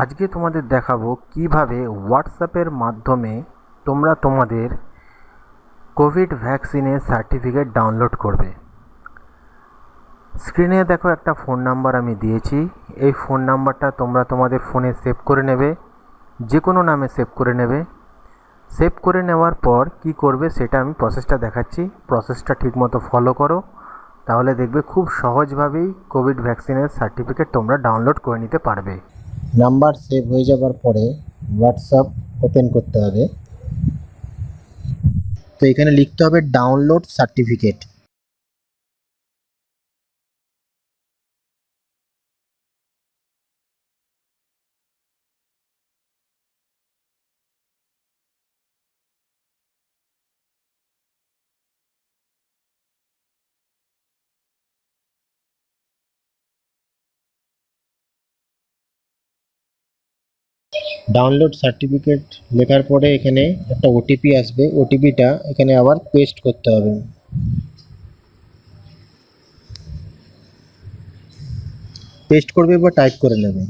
আজকে তোমাদের দেখাবো কিভাবে হোয়াটসঅ্যাপের মাধ্যমে তোমরা তোমাদের কোভিড ভ্যাকসিনের সার্টিফিকেট ডাউনলোড করবে। স্ক্রিনে দেখো একটা ফোন নাম্বার আমি দিয়েছি। এই ফোন নাম্বারটা তোমরা তোমাদের ফোনে সেভ করে নেবে, যে কোনো নামে সেভ করে নেবে। সেভ করে নেওয়ার পর কি করবে সেটা আমি প্রসেসটা দেখাচ্ছি। প্রসেসটা ঠিকমতো ফলো করো, তাহলে দেখবে খুব সহজভাবেই কোভিড ভ্যাকসিনের সার্টিফিকেট তোমরা ডাউনলোড করে নিতে পারবে। নাম্বার সেভ হয়ে যাবার পরে হোয়াটসঅ্যাপ ওপেন করতে হবে। তো এখানে লিখতে হবে ডাউনলোড সার্টিফিকেট। ডাউনলোড সার্টিফিকেট লেখার পরে এখানে একটা ওটিপি আসবে। ওটিপিটা এখানে আবার পেস্ট করতে হবে। পেস্ট করবে বা টাইপ করে নেবে।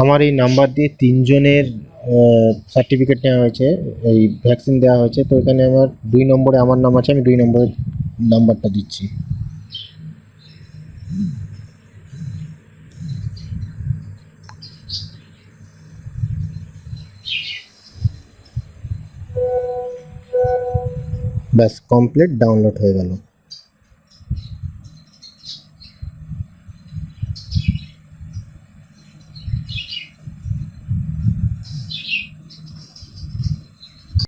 আমার এই নাম্বার দিয়ে তিনজনের সার্টিফিকেট নেওয়া হয়েছে, এই ভ্যাকসিন দেওয়া হয়েছে। তো এখানে আমার 2 নম্বরে আমার নাম আছে, আমি 2 নম্বরের নাম্বারটা দিচ্ছি। ব্যাস, কমপ্লিট ডাউনলোড হয়ে গেল।